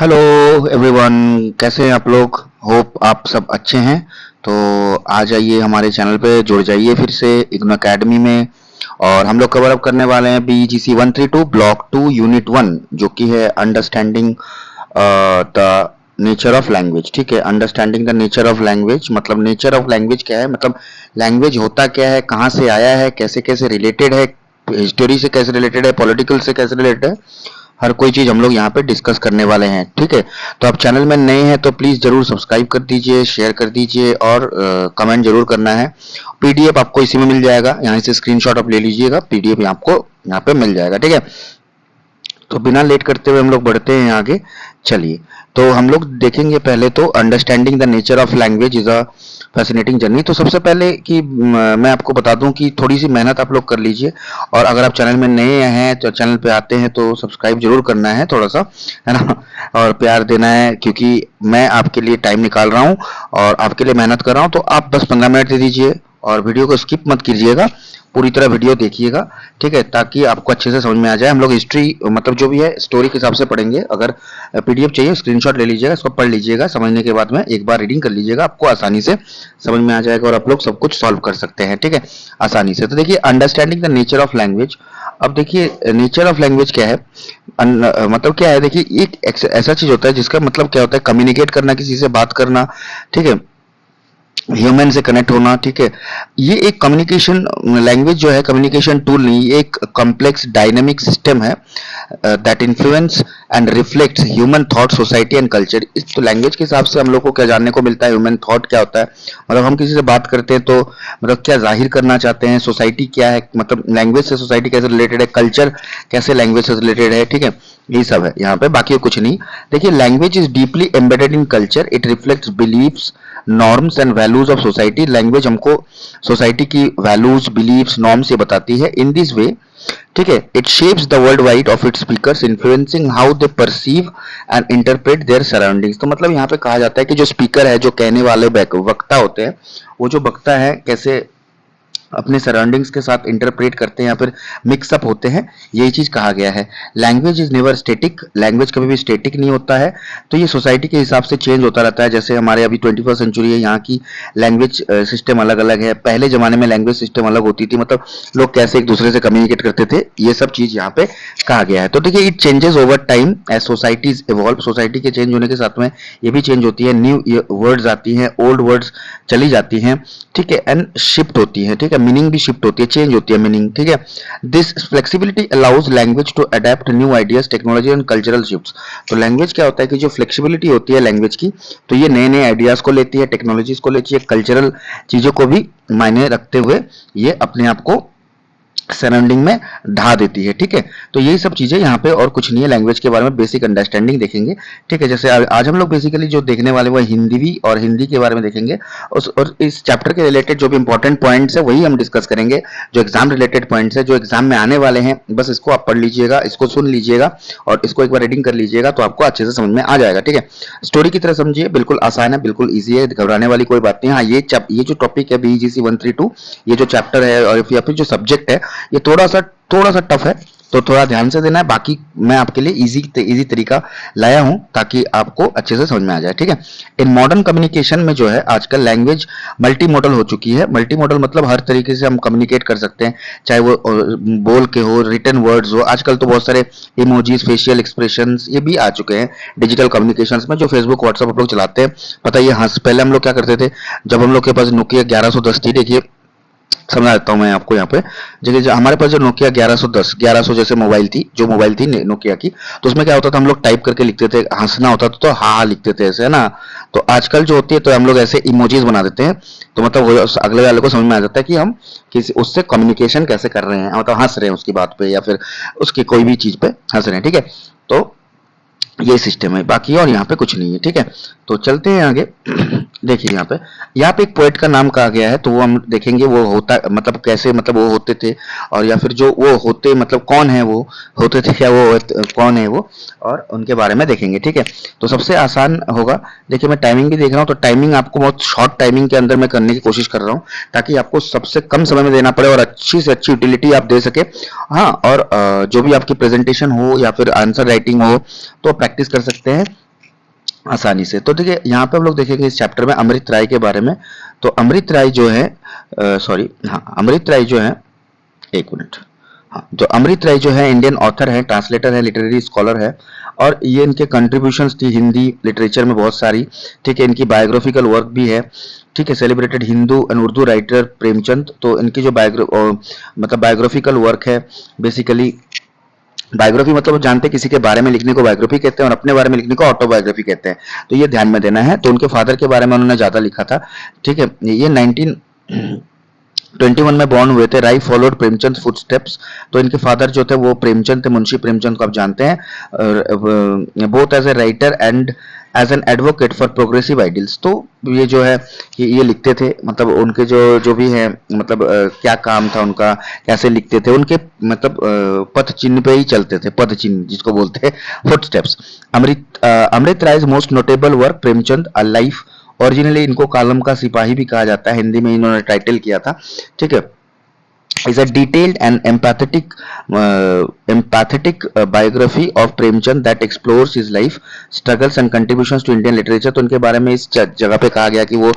Hello everyone, कैसे हैं आप लोग। होप आप सब अच्छे हैं। तो आ जाइए हमारे चैनल पे, जुड़ जाइए फिर से इग्नो एकेडमी में। और हम लोग कवर अप करने वाले हैं BGC 132 ब्लॉक 2 यूनिट 1, जो कि है understanding the nature of language. ठीक है, understanding the nature of language मतलब नेचर ऑफ लैंग्वेज क्या है, मतलब लैंग्वेज होता क्या है, कहाँ से आया है, कैसे कैसे रिलेटेड है, हिस्टोरी से कैसे रिलेटेड है, पॉलिटिकल से कैसे रिलेटेड है। हर कोई चीज हम लोग यहाँ पे डिस्कस करने वाले हैं। ठीक है, तो आप चैनल में नए हैं तो प्लीज जरूर सब्सक्राइब कर दीजिए, शेयर कर दीजिए और कमेंट जरूर करना है। पीडीएफ आपको इसी में मिल जाएगा, यहाँ से स्क्रीनशॉट आप ले लीजिएगा, पीडीएफ आपको यहाँ पे मिल जाएगा। ठीक है, तो बिना लेट करते हुए हम लोग बढ़ते हैं आगे। चलिए, तो हम लोग देखेंगे पहले तो understanding the nature of language is a fascinating journey. तो सबसे पहले कि मैं आपको बता दूं कि थोड़ी सी मेहनत आप लोग कर लीजिए। और अगर आप चैनल में नए हैं तो चैनल पे आते हैं तो सब्सक्राइब जरूर करना है, थोड़ा सा है ना, और प्यार देना है, क्योंकि मैं आपके लिए टाइम निकाल रहा हूँ और आपके लिए मेहनत कर रहा हूँ। तो आप 10-15 मिनट दे दीजिए और वीडियो को स्किप मत कीजिएगा, पूरी तरह वीडियो देखिएगा। ठीक है, ताकि आपको अच्छे से समझ में आ जाए। हम लोग हिस्ट्री मतलब जो भी है स्टोरी के हिसाब से पढ़ेंगे। अगर पीडीएफ चाहिए स्क्रीनशॉट ले लीजिएगा, इसको पढ़ लीजिएगा, समझने के बाद में एक बार रीडिंग कर लीजिएगा, आपको आसानी से समझ में आ जाएगा और आप लोग सब कुछ सॉल्व कर सकते हैं। ठीक है, आसानी से। तो देखिए, understanding the nature of language. अब देखिए नेचर ऑफ लैंग्वेज क्या है, मतलब क्या है। देखिए, एक ऐसा चीज होता है जिसका मतलब क्या होता है, कम्युनिकेट करना, किसी से बात करना। ठीक है, ह्यूमन से कनेक्ट होना। ठीक है, ये एक कम्युनिकेशन लैंग्वेज जो है कम्युनिकेशन टूल नहीं, ये एक कॉम्प्लेक्स डायनेमिक सिस्टम है that influence and reflects human thought, society and culture. इस तो लैंग्वेज के हिसाब से हम लोग को क्या जानने को मिलता है, ह्यूमन थॉट क्या होता है, मतलब हम किसी से बात करते हैं तो मतलब क्या जाहिर करना चाहते हैं, सोसाइटी क्या है, मतलब लैंग्वेज से सोसाइटी कैसे रिलेटेड है, कल्चर कैसे लैंग्वेज से रिलेटेड है। ठीक है, ये सब है यहाँ पे, बाकी कुछ नहीं। देखिए, language is deeply embedded in culture, it reflects beliefs, norms and values of society. Language हमको सोसाइटी की वैल्यूज, बिलीव्स, नॉर्म्स ये बताती है। इन दिस वे, ठीक है, it shapes the world wide of its speakers, influencing how they perceive and interpret their surroundings. तो मतलब यहाँ पे कहा जाता है कि जो स्पीकर है, जो कहने वाले वक्ता होते हैं, वो जो वक्ता है कैसे अपने सराउंडिंग्स के साथ इंटरप्रेट करते हैं या फिर मिक्सअप होते हैं, यही चीज कहा गया है। Language is never static, language कभी भी स्टेटिक नहीं होता है। तो ये सोसाइटी के हिसाब से चेंज होता रहता है। जैसे हमारे अभी 21st सेंचुरी है, यहाँ की लैंग्वेज सिस्टम अलग अलग है। पहले जमाने में लैंग्वेज सिस्टम अलग होती थी, मतलब लोग कैसे एक दूसरे से कम्युनिकेट करते थे, ये सब चीज यहाँ पे कहा गया है। तो देखिए, it changes over time as societies evolve. Society के चेंज होने के साथ में ये भी चेंज होती है, न्यू वर्ड्स आती हैं, ओल्ड वर्ड्स चली जाती हैं। ठीक है, एंड शिफ्ट होती है। ठीक है, मीनिंग भी शिफ्ट होती है, चेंज होती है मीनिंग। ठीक है, this flexibility allows language to adapt new ideas, technology and cultural shifts. तो लैंग्वेज क्या होता है कि जो फ्लेक्सिबिलिटी होती है लैंग्वेज की, तो ये नए नए आइडियाज को लेती है, टेक्नोलॉजीज को लेती है, कल्चरल चीजों को भी मायने रखते हुए ये अपने आप को सराउंडिंग में ढा देती है। ठीक है, तो यही सब चीजें यहाँ पे, और कुछ नहीं है। लैंग्वेज के बारे में बेसिक अंडरस्टैंडिंग देखेंगे। ठीक है, जैसे आज हम लोग बेसिकली जो देखने वाले वो हिंदी और हिंदी के बारे में देखेंगे। और इस चैप्टर के रिलेटेड जो भी इंपॉर्टेंट पॉइंट्स है वही हम डिस्कस करेंगे, जो एग्जाम रिलेटेड पॉइंट्स है, जो एग्जाम में आने वाले हैं। बस इसको आप पढ़ लीजिएगा, इसको सुन लीजिएगा और इसको एक बार रीडिंग कर लीजिएगा, तो आपको अच्छे से समझ में आ जाएगा। ठीक है, स्टोरी की तरह समझिए, बिल्कुल आसान है, बिल्कुल ईजी है, घबराने वाली कोई बात नहीं। हाँ, ये जो टॉपिक है BGC 132, ये जो चैप्टर है और या फिर जो सब्जेक्ट है, ये थोड़ा सा टफ है, तो थोड़ा ध्यान से देना है। बाकी मैं आपके लिए इजी तरीका लाया हूं ताकि आपको अच्छे से समझ में आ जाए। ठीक है, इन मॉडर्न कम्युनिकेशन में जो है आजकल लैंग्वेज मल्टी मॉडल हो चुकी है। मल्टी मॉडल मतलब हर तरीके से हम कम्युनिकेट कर सकते हैं, चाहे वो बोल के हो, रिटन वर्ड्स हो। आजकल तो बहुत सारे इमोजीज, फेशियल एक्सप्रेशंस ये भी आ चुके हैं डिजिटल कम्युनिकेशंस में, जो फेसबुक व्हाट्सएप आप लोग चलाते हैं। पता है, हंस पहले हम लोग क्या करते थे, जब हम लोग के पास नोकिया 1110 थी। देखिए, समझा देता हूँ मैं आपको यहाँ पे। जैसे हमारे पास जो नोकिया 1110 1100 जैसे मोबाइल थी, जो मोबाइल थी नोकिया की, तो उसमें क्या होता था, हम लोग टाइप करके लिखते थे, हंसना होता था तो हा लिखते थे ऐसे, है ना। तो आजकल जो होती है तो हम लोग ऐसे इमोजीज बना देते हैं, तो मतलब अगले वाले को समझ में आ जाता है कि हम किसी उससे कम्युनिकेशन कैसे कर रहे हैं, मतलब हंस रहे हैं उसकी बात पे या फिर उसकी कोई भी चीज पे हंस रहे हैं। ठीक है, तो ये सिस्टम है बाकी, और यहाँ पे कुछ नहीं है। ठीक है, तो चलते हैं आगे। देखिए, यहाँ पे एक पोएट का नाम कहा गया है, तो वो हम देखेंगे वो होता मतलब कैसे, मतलब वो होते थे, और या फिर जो वो होते मतलब कौन है, वो होते थे क्या, वो कौन है वो, और उनके बारे में देखेंगे। ठीक है, तो सबसे आसान होगा। देखिए, मैं टाइमिंग भी देख रहा हूँ, तो टाइमिंग आपको बहुत शॉर्ट टाइमिंग के अंदर मैं करने की कोशिश कर रहा हूँ, ताकि आपको सबसे कम समय में देना पड़े और अच्छी से अच्छी यूटिलिटी आप दे सके। हाँ, और जो भी आपकी प्रेजेंटेशन हो या फिर आंसर राइटिंग हो, तो प्रैक्टिस कर सकते हैं। आसानी से। तो देखिए यहाँ पे हम लोग देखेंगे इस चैप्टर में अमृत राय के बारे में। तो अमृत राय जो है, सॉरी, हाँ, अमृत राय जो है, एक मिनट, हाँ, तो अमृत राय जो है इंडियन ऑथर है, ट्रांसलेटर है, लिटरेरी स्कॉलर है, और ये इनके कंट्रीब्यूशंस थी हिंदी लिटरेचर में बहुत सारी, ठीक है। इनकी बायोग्राफिकल वर्क भी है, ठीक है। Celebrated Hindu and Urdu writer Premchand, तो इनकी जो मतलब बायोग्राफिकल वर्क है, बेसिकली बायोग्राफी मतलब आप जानते हैं किसी के बारे में लिखने को बायोग्राफी कहते हैं और अपने बारे में लिखने को ऑटोबायोग्राफी कहते हैं, तो ये ध्यान में देना है। तो उनके फादर के बारे में उन्होंने ज्यादा लिखा था, ठीक है। ये 1921 में बॉर्न हुए थे। राय फॉलोड प्रेमचंद फुटस्टेप्स, तो इनके फादर जो थे वो प्रेमचंद थे, मुंशी प्रेमचंद को आप जानते हैं, both as a writer and as an advocate for progressive ideals. तो ये जो है कि ये लिखते थे, मतलब उनके जो जो भी है, मतलब क्या काम था उनका, कैसे लिखते थे, उनके मतलब पथ चिन्ह पे ही चलते थे, पद चिन्ह जिसको बोलते हैं, footsteps. Amrit Rai most notable work Premchand a life, originally इनको कालम का सिपाही भी कहा जाता है, हिंदी में इन्होंने टाइटल किया था, ठीक है। is a detailed and empathetic biography of Premchand that explores his life, struggles and contributions to Indian literature। तो उनके बारे में इस जगह पे कहा गया कि वो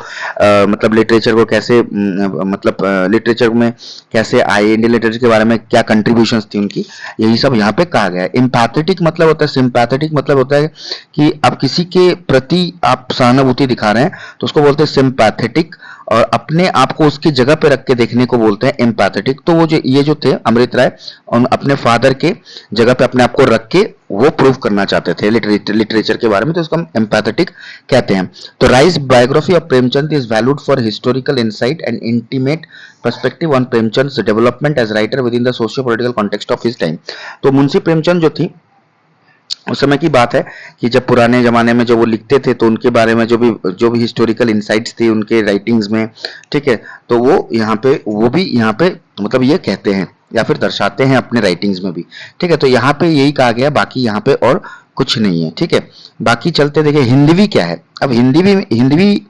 मतलब लिटरेचर को कैसे मतलब लिटरेचर में कैसे आए, इंडियन लिटरेचर के बारे में क्या कंट्रीब्यूशंस थी उनकी, यही सब यहाँ पे कहा गया है। एम्पैथेटिक मतलब होता है, सिंपैथेटिक मतलब होता है कि आप किसी के प्रति आप सहानुभूति दिखा रहे हैं, तो उसको बोलते हैं सिंपैथेटिक, और अपने आप को उसकी जगह पे रख के देखने को बोलते हैं एम्पैथेटिक। तो वो जो ये जो थे अमृत राय, उन अपने फादर के जगह पे अपने आप को रख के वो प्रूव करना चाहते थे लिटरेचर के बारे में, तो इसको हम एम्पैथेटिक कहते हैं। तो Rai's biography of Premchand is valued for historical insight and intimate perspective on Premchand's development as writer within the socio political context of his time. तो मुंशी प्रेमचंद जो थी, उस समय की बात है कि जब पुराने जमाने में जो वो लिखते थे, तो उनके बारे में जो भी हिस्टोरिकल इंसाइट्स थी उनके राइटिंग्स में, ठीक है, तो वो भी यहाँ पे मतलब ये कहते हैं या फिर दर्शाते हैं अपने राइटिंग्स में भी, ठीक है। तो यहाँ पे यही कहा गया, बाकी यहाँ पे और कुछ नहीं है, ठीक है। बाकी चलते देखिए हिंदवी क्या है। अब हिंदवी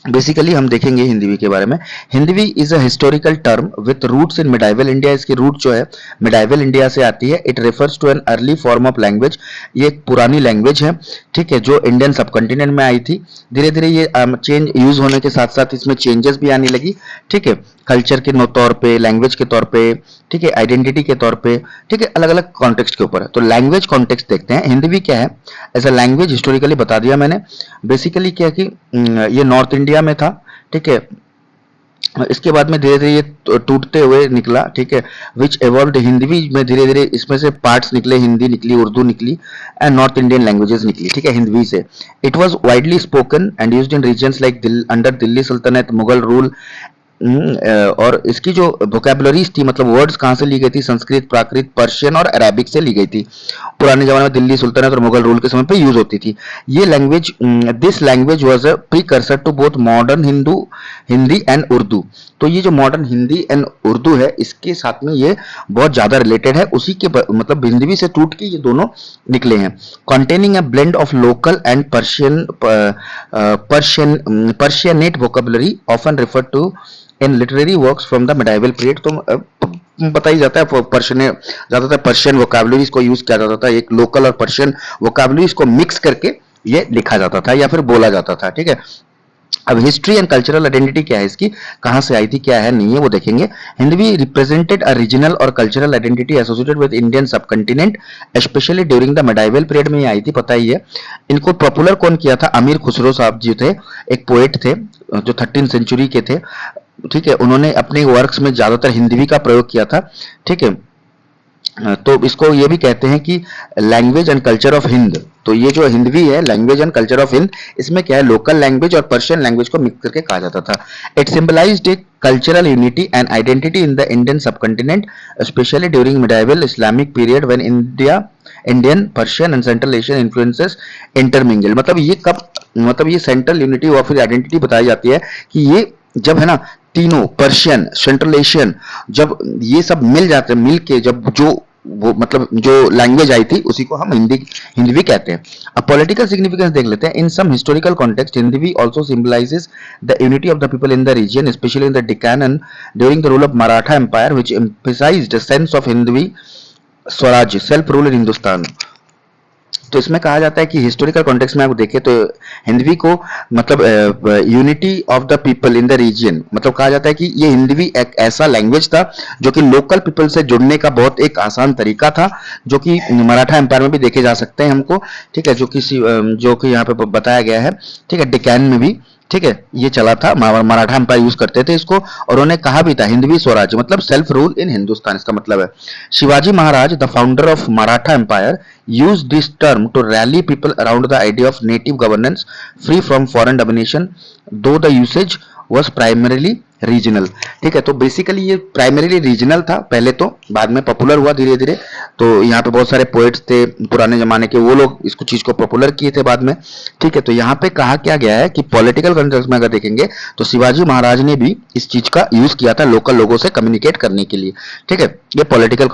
बेसिकली हम देखेंगे हिंदवी के बारे में। Hindavi is a historical term with roots in medieval India. इसकी रूट जो है मिडाइवल इंडिया से आती है। It refers to an early form of language. ये एक पुरानी लैंग्वेज है, ठीक है, जो इंडियन सबकॉन्टिनेंट में आई थी। धीरे धीरे ये चेंज यूज होने के साथ साथ इसमें चेंजेस भी आने लगी, ठीक है, कल्चर के तौर पे, लैंग्वेज के तौर पे, ठीक है, आइडेंटिटी के तौर पे, ठीक है, अलग अलग कॉन्टेक्स्ट के ऊपर। तो लैंग्वेज कॉन्टेक्स्ट देखते हैं। हिंदवी क्या है एज अ लैंग्वेज, हिस्टोरिकली बता दिया मैंने। बेसिकली क्या कि ये नॉर्थ इंडिया में था, ठीक है। इसके बाद में धीरे धीरे ये टूटते हुए निकला, ठीक है, विच एवॉल्व्ड। हिंदवी में धीरे धीरे इसमें से पार्ट्स निकले, हिंदी निकली, उर्दू निकली एंड नॉर्थ इंडियन लैंग्वेजेस निकली, ठीक है, हिंदवी से। It was widely spoken and used in regions like under Delhi Sultanate, Mughal rule. और इसकी जो वोकेबुलरीज थी, मतलब वर्ड्स कहाँ से ली गई थी, संस्कृत, प्राकृत, पर्शियन और अरेबिक से ली गई थी। पुराने जमाने में दिल्ली सुल्तनत और मुगल रूल के समय पे यूज होती थी ये लैंग्वेज। This language was a precursor to both modern Hindi and Urdu. तो ये जो मॉडर्न हिंदी एंड उर्दू है, इसके साथ में ये बहुत ज्यादा रिलेटेड है, उसी के मतलब हिंदवी से टूट के ये दोनों निकले हैं। Containing a blend of local and Persianate vocabulary often refer to in literary works from the medieval period. तो बताई जाता है पर्शियन, ज्यादातर पर्शियन वोकेबुलरीज को यूज किया जाता था, एक लोकल और पर्शियन वोकेबुलरीज को मिक्स करके ये लिखा जाता था या फिर बोला जाता था, ठीक है। अब हिस्ट्री एंड कल्चरल आइडेंटिटी क्या है इसकी, कहां से आई थी, क्या है, नहीं है, वो देखेंगे। हिंदवी रिप्रेजेंटेड अ रीजनल और cultural identity associated with Indian subcontinent, especially during the medieval period में ये आई थी, पता ही है। इनको पॉपुलर कौन किया था, अमीर खुसरो साहब जी थे, एक पोएट थे जो 13th सेंचुरी के थे, ठीक है। उन्होंने अपने वर्क्स में ज्यादातर हिंदवी का प्रयोग किया था, ठीक है। तो इसको ये भी कहते हैं कि language and culture of Hind. तो ये जो हिंदवी है, language and culture of Hind, इसमें क्या है, लोकल लैंग्वेज और पर्शियन लैंग्वेज को मिक्स करके कहा जाता था। It symbolized a cultural unity and identity in the Indian subcontinent, especially during medieval Islamic period when Indian, Persian and Central Asian influences intermingle. मतलब ये कब, मतलब ये सेंट्रल यूनिटी और फिर आइडेंटिटी बताई जाती है कि ये जब है ना, तीनों पर्शियन, सेंट्रल एशियन, जब ये सब मिल जाते हैं, मिल के जब जो वो मतलब जो लैंग्वेज आई थी उसी को हम हिंदवी कहते हैं। अब पॉलिटिकल सिग्निफिकेंस देख लेते हैं। In some historical context Hindavi also symbolizes the unity of the people in the region, especially in the Deccan during the rule of Maratha empire, which emphasized the sense of Hindavi swarajya, self rule in Hindustan. तो इसमें कहा जाता है कि historical context में आप देखें तो हिंदवी को मतलब unity of the people in the region, मतलब कहा जाता है कि ये हिंदवी एक ऐसा लैंग्वेज था जो कि लोकल पीपल से जुड़ने का बहुत एक आसान तरीका था, जो कि मराठा एम्पायर में भी देखे जा सकते हैं हमको, ठीक है, जो कि यहाँ पे बताया गया है, ठीक है, डेक्कन में भी, ठीक है, ये चला था, मराठा एम्पायर यूज करते थे इसको, और उन्होंने कहा भी था हिंदवी स्वराज्य मतलब सेल्फ रूल इन हिंदुस्तान, इसका मतलब है। Shivaji Maharaj the founder of Maratha empire use this term to rally people around the idea of native governance free from foreign domination, though the usage was primarily regional, ठीक है। तो बेसिकली ये प्राइमरीली रीजनल था पहले, तो बाद में पॉपुलर हुआ धीरे धीरे। तो यहाँ पे बहुत सारे पोएट्स थे पुराने जमाने के, वो लोग इसको चीज को पॉपुलर किए थे बाद में, ठीक है। तो यहाँ पे कहा क्या गया है कि पॉलिटिकल कॉन्टेक्स्ट में अगर देखेंगे तो शिवाजी महाराज ने भी इस चीज का यूज किया था लोकल लोगों से कम्युनिकेट करने के लिए, ठीक है। ये पॉलिटिकल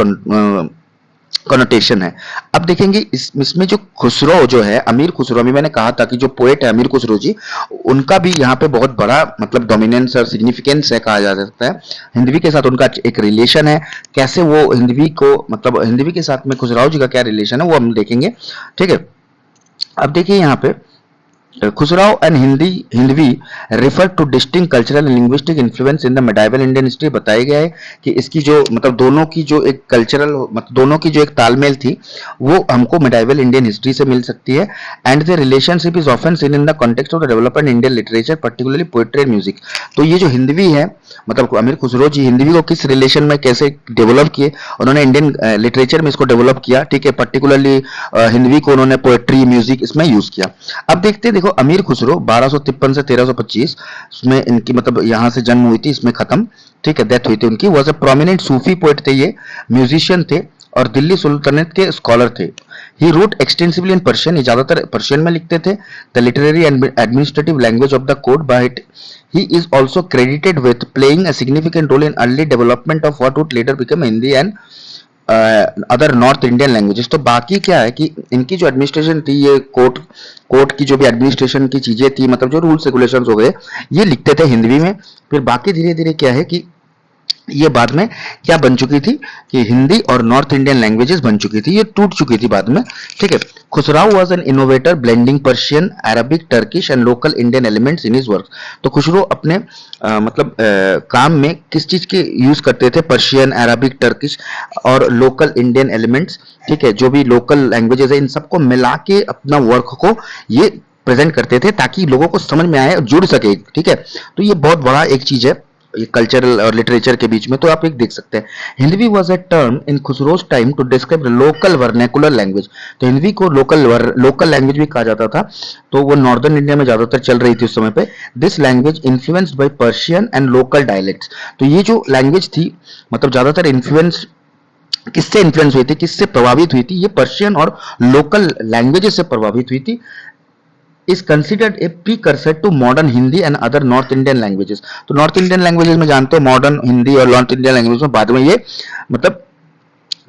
कनोटेशन है। अब देखेंगे इसमें जो खुसरो जो है, अमीर खुसरो, अभी मैंने कहा था कि जो पोएट है अमीर खुसरो जी, उनका भी यहाँ पे बहुत बड़ा मतलब डोमिनेंस और सिग्निफिकेंस है, कहा जा सकता है। हिंदवी के साथ उनका एक रिलेशन है, कैसे वो हिंदवी को मतलब हिंदवी के साथ में खुसराव जी का क्या रिलेशन है वो हम देखेंगे, ठीक है। अब देखिए यहाँ पे Khusrau and Hindavi refer to distinct cultural and linguistic influence in the medieval Indian history. बताया गया है कि इसकी जो मतलब दोनों की जो एक कल्चरल मतलब दोनों की जो एक तालमेल थी वो हमको मेडाइवल इंडियन हिस्ट्री से मिल सकती है। And the relationship is often seen in the context of the development Indian literature particularly poetry and music. तो ये जो हिंदवी है मतलब अमीर खुसरो जी हिंदवी को किस रिलेशन में कैसे डेवलप किए, उन्होंने इंडियन लिटरेचर में इसको डेवलप किया, ठीक है। पर्टिकुलरली हिंदवी को उन्होंने पोएट्री म्यूजिक इसमें यूज किया। अब देखते देखो अमीर खुसरो 1253 से 1325 में इनकी मतलब यहाँ से जन्म हुई थी, इसमें खत्म, ठीक है, डेथ हुई थी उनकी। Was a prominent Sufi poet थे, ये म्यूजिशियन थे और दिल्ली सुल्तानेट के स्कॉलर थे। He wrote extensively in Persian, ये ज्यादातर पर्शियन में लिखते थे। The literary and administrative language of the court, but he is also credited with playing a significant role in early development of what would later become Hindi and other north Indian languages. तो बाकी क्या है कि इनकी जो administration थी, ये court की जो भी एडमिनिस्ट्रेशन की चीजें थी मतलब जो रूल्स रेगुलेशंस हो गए ये लिखते थे हिंदी में। फिर बाकी धीरे धीरे क्या है कि ये बाद में क्या बन चुकी थी कि हिंदी और नॉर्थ इंडियन लैंग्वेजेस बन चुकी थी, ये टूट चुकी थी बाद में, ठीक है। Khusrau was an innovator blending Persian, Arabic, Turkish and local Indian elements in his work. तो खुसरो अपने काम में किस चीज के यूज करते थे, पर्शियन, अरबिक, टर्किश और लोकल इंडियन एलिमेंट्स, ठीक है, जो भी लोकल लैंग्वेजेस है इन सबको मिला के अपना वर्क को ये प्रेजेंट करते थे ताकि लोगों को समझ में आए, जुड़ सके, ठीक है। तो ये बहुत बड़ा एक चीज है ये कल्चरल और लिटरेचर के बीच में। तो आप एक देख सकते हैं Hindavi was a term in Khusro's time to describe local vernacular language. तो हिंदवी को लोकल लैंग्वेज भी कहा जाता था, तो वो नॉर्दर्न इंडिया में ज्यादातर चल रही थी उस समय पे। This language influenced by Persian and local dialects. तो ये जो लैंग्वेज थी मतलब ज्यादातर इन्फ्लुएंस किससे इन्फ्लुएंस हुई थी, किससे प्रभावित हुई थी, ये पर्शियन और लोकल लैंग्वेजेस से प्रभावित हुई थी। is considered a precursor to modern Hindi and other North Indian languages। तो नॉर्थ इंडियन लैंग्वेजेस में जानते हो मॉडर्न हिंदी और नॉर्थ इंडियन लैंग्वेज में बाद में ये मतलब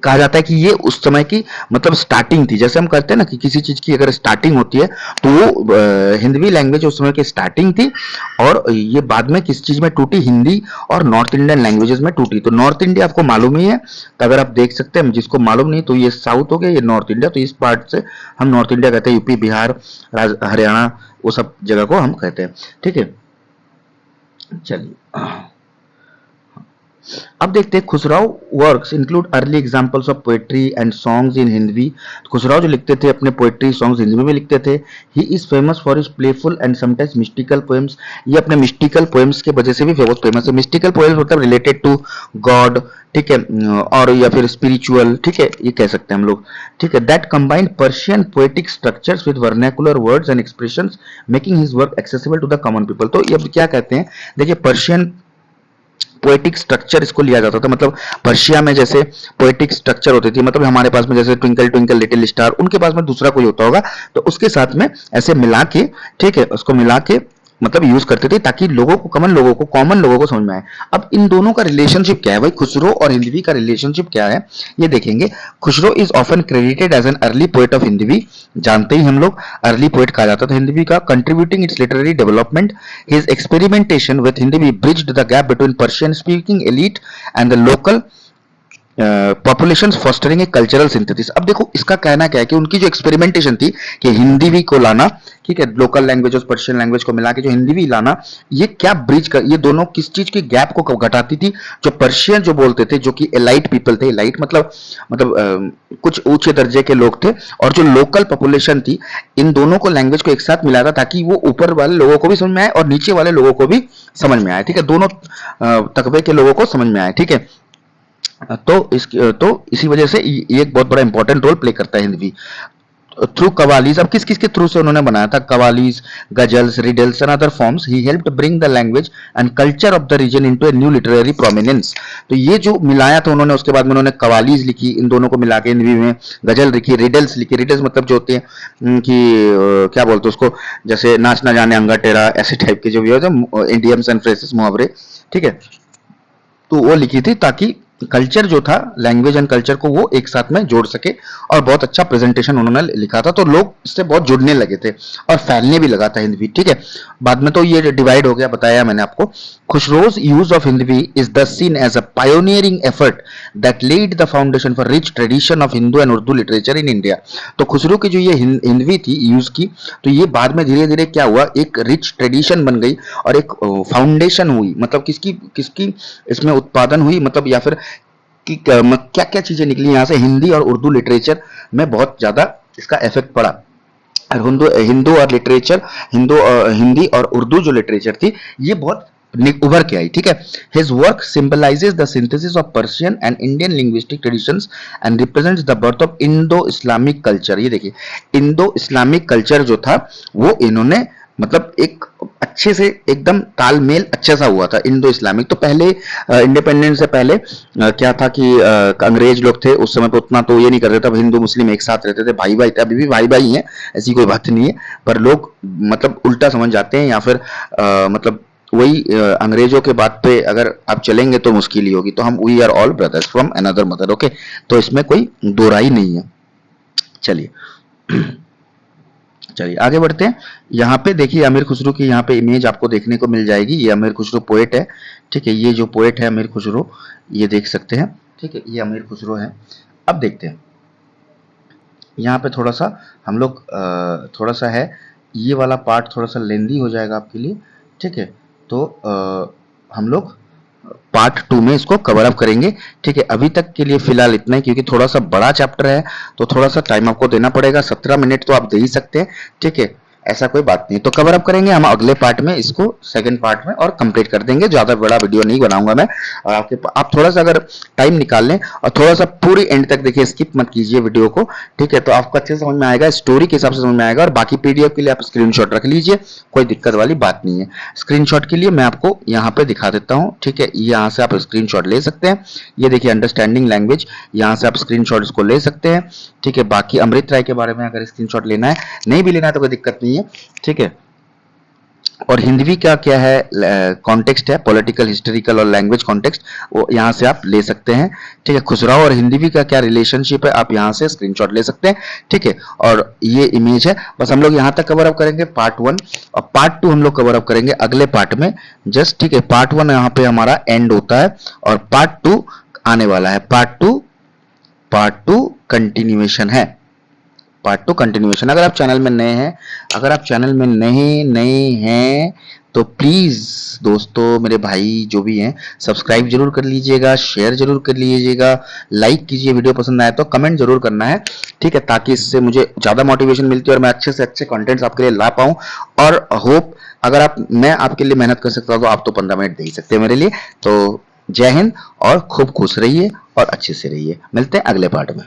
कहा जाता है कि ये उस समय की मतलब स्टार्टिंग थी। जैसे हम कहते हैं ना कि किसी चीज की अगर स्टार्टिंग होती है तो वो हिंदी लैंग्वेज उस समय की स्टार्टिंग थी और ये बाद में किस चीज में टूटी, हिंदी और नॉर्थ इंडियन लैंग्वेजेस में टूटी। तो नॉर्थ इंडिया आपको मालूम ही है, तो अगर आप देख सकते हैं, जिसको मालूम नहीं तो ये साउथ हो गया, ये नॉर्थ इंडिया, तो इस पार्ट से हम नॉर्थ इंडिया कहते हैं, यूपी, बिहार, हरियाणा, वो सब जगह को हम कहते हैं, ठीक है। चलिए अब देखते हैं Khusrau works include early examples of poetry and songs in Hindi. Khusrau जो लिखते थे अपने पोएट्री सॉन्ग्स हिंदी में भी लिखते थे। He is famous for his playful and sometimes mystical poems. ये अपने मिस्टिकल पोएम्स के वजह से भी बहुत फेमस है। मिस्टिकल पोएम्स मतलब रिलेटेड टू गॉड, ठीक है, और या फिर स्पिरिचुअल, ठीक है, ये कह सकते हैं हम लोग, ठीक है। That combine Persian poetic structures with vernacular words and expressions making his work accessible to the common people. तो ये क्या कहते हैं, देखिए पर्शियन पोएटिक स्ट्रक्चर इसको लिया जाता था। मतलब पर्शिया में जैसे पोएटिक स्ट्रक्चर होती थी, मतलब हमारे पास में जैसे ट्विंकल ट्विंकल लिटिल स्टार, उनके पास में दूसरा कोई होता होगा, तो उसके साथ में ऐसे मिला के, ठीक है, उसको मिला के मतलब यूज करते थे ताकि लोगों को कॉमन लोगों को समझ में आए। अब इन दोनों का रिलेशनशिप क्या है भाई, खुसरो और हिंदवी का रिलेशनशिप क्या है ये देखेंगे। Khusro is often credited as an early poet of Hindvi. जानते ही हम लोग अर्ली पोएट कहा जाता था हिंदवी का। Contributing it's literary development, his experimentation with Hindavi bridged the gap between Persian speaking elite and the local population fostering a cultural synthesis. अब देखो इसका कहना क्या है कि उनकी जो एक्सपेरिमेंटेशन थी कि हिंदी भी को लाना, ठीक है, लोकल लैंग्वेज और पर्शियन लैंग्वेज को मिला के जो हिंदी भी लाना, ये क्या ब्रिज कर, ये दोनों किस चीज की गैप को घटाती थी। जो पर्शियन जो बोलते थे, जो कि एलाइट पीपल थे, एलाइट मतलब कुछ ऊंचे दर्जे के लोग थे, और जो लोकल पॉपुलेशन थी, इन दोनों को लैंग्वेज को एक साथ मिला था ताकि वो ऊपर वाले लोगों को भी समझ में आए और नीचे वाले लोगों को भी समझ में आए, ठीक है, दोनों तकबे के लोगों को समझ में आए, ठीक है। तो इसी वजह से ये एक बहुत बड़ा इंपॉर्टेंट रोल प्ले करता है हिंदी थ्रू कवालीज। अब किस किस के थ्रू से उन्होंने बनाया था, qawwalis, ghazals, riddles and other forms. He helped bring the language and culture of the region into a new literary prominence. तो ये जो मिलाया था उन्होंने, उसके बाद में उन्होंने कवालीज लिखी, इन दोनों को मिला के हिंदी में गजल लिखी, रिडल्स लिखी। रिडल्स मतलब जो होते हैं कि क्या बोलते हैं उसको, जैसे नाच ना जाने अंगा टेरा, ऐसे टाइप के जो भी होते हैं इडियम्स एंड फ्रेजेस, मुहावरे, ठीक है, तो वो लिखी थी ताकि कल्चर जो था, लैंग्वेज एंड कल्चर को वो एक साथ में जोड़ सके। और बहुत अच्छा प्रेजेंटेशन उन्होंने लिखा था, तो लोग इससे बहुत जुड़ने लगे थे और फैलने भी लगा था हिंदी, ठीक है। बाद में तो ये डिवाइड हो गया, बताया मैंने आपको। Khusro's use of Hindi is the seen as a pioneering effort that laid the foundation for rich tradition of Hindu and Urdu literature in India. तो खुसरो की जो ये हिंदी थी यूज की, तो ये बाद में धीरे धीरे क्या हुआ, एक रिच ट्रेडिशन बन गई और एक फाउंडेशन हुई। मतलब किसकी किसकी इसमें उत्पादन हुई, मतलब या फिर कि क्या क्या चीजें निकली यहाँ से, हिंदी और उर्दू लिटरेचर में बहुत ज्यादा इसका इफेक्ट पड़ा। हिंदू और लिटरेचर, हिंदी और उर्दू जो लिटरेचर थी, ये बहुत उभर के आई, ठीक है। His work symbolizes the synthesis of Persian and Indian linguistic traditions and represents the birth of Indo Islamic culture. ये देखिए, इंडो इस्लामिक कल्चर जो था वो इन्होंने मतलब एक अच्छे से एकदम तालमेल अच्छा सा हुआ था इंडो इस्लामिक। तो पहले इंडिपेंडेंस से पहले क्या था कि अंग्रेज लोग थे उस समय पे, उतना तो ये नहीं करते थे, तब हिंदू मुस्लिम एक साथ रहते थे, भाई भाई थे, अभी भी भाई भाई हैं, ऐसी कोई बात नहीं है। पर लोग मतलब उल्टा समझ जाते हैं, या फिर मतलब वही अंग्रेजों के बात पे अगर आप चलेंगे तो मुश्किल ही होगी। तो हम we are all brothers from another mother, okay, तो इसमें कोई दो राय नहीं है। चलिए आगे बढ़ते हैं। यहाँ पे देखिए अमीर खुसरो की यहाँ पे इमेज आपको देखने को मिल जाएगी। ये अमीर खुसरो पोएट है, ठीक है, ये जो पोएट है अमीर खुसरो, ये देख सकते हैं, ठीक है, ये अमीर खुसरो है। अब देखते हैं यहाँ पे थोड़ा सा हम लोग थोड़ा सा है, ये वाला पार्ट थोड़ा सा लेंदी हो जाएगा आपके लिए, ठीक है। तो हम लोग पार्ट 2 में इसको कवर अप करेंगे, ठीक है। अभी तक के लिए फिलहाल इतना ही, क्योंकि थोड़ा सा बड़ा चैप्टर है तो थोड़ा सा टाइम आपको देना पड़ेगा। 17 मिनट तो आप दे ही सकते हैं, ठीक है, ऐसा कोई बात नहीं। तो कवर अप करेंगे हम अगले पार्ट में, इसको सेकंड पार्ट में और कंप्लीट कर देंगे। ज्यादा बड़ा वीडियो नहीं बनाऊंगा मैं, और आप थोड़ा सा अगर टाइम निकाल लें और थोड़ा सा पूरी एंड तक देखिए, स्किप मत कीजिए वीडियो को, ठीक है, तो आपको अच्छे से समझ में आएगा, स्टोरी के हिसाब से समझ में आएगा। और बाकी पीडीएफ के लिए आप स्क्रीनशॉट रख लीजिए, कोई दिक्कत वाली बात नहीं है। स्क्रीनशॉट के लिए मैं आपको यहाँ पे दिखा देता हूँ, ठीक है, यहाँ से आप स्क्रीनशॉट ले सकते हैं। ये देखिए अंडरस्टैंडिंग लैंग्वेज, यहाँ से आप स्क्रीनशॉट इसको ले सकते हैं, ठीक है। बाकी अमृत राय के बारे में अगर स्क्रीनशॉट लेना है, नहीं भी लेना है तो कोई दिक्कत नहीं है, ठीक है। और हिंदवी का क्या है कॉन्टेक्स्ट है, पॉलिटिकल, हिस्टोरिकल और लैंग्वेज कॉन्टेक्स्ट, वो यहाँ से आप ले सकते हैं, ठीक है। खुसराओ और हिंदवी का क्या रिलेशनशिप है, आप यहाँ से स्क्रीनशॉट ले सकते हैं, ठीक है। और ये इमेज है, बस हम लोग यहाँ तक कवर अप करेंगे पार्ट 1, और पार्ट 2 हम लोग कवर अप करेंगे अगले पार्ट में जस्ट, ठीक है। पार्ट 1 यहाँ पे हमारा एंड होता है और पार्ट 2 आने वाला है। पार्ट टू कंटिन्यूएशन है, पार्ट 2 कंटिन्यूएशन। अगर आप चैनल में नए हैं, अगर आप चैनल में नए हैं तो प्लीज दोस्तों, मेरे भाई जो भी हैं, सब्सक्राइब जरूर कर लीजिएगा, शेयर जरूर कर लीजिएगा, लाइक कीजिए, वीडियो पसंद आए तो कमेंट जरूर करना है, ठीक है, ताकि इससे मुझे ज्यादा मोटिवेशन मिलती है और मैं अच्छे से अच्छे कंटेंट्स आपके लिए ला पाऊं। और होप अगर मैं आपके लिए मेहनत कर सकता हूं तो आप तो 15 मिनट दे ही सकते हैं मेरे लिए। तो जय हिंद और खूब खुश रहिए और अच्छे से रहिए। मिलते हैं अगले पार्ट में।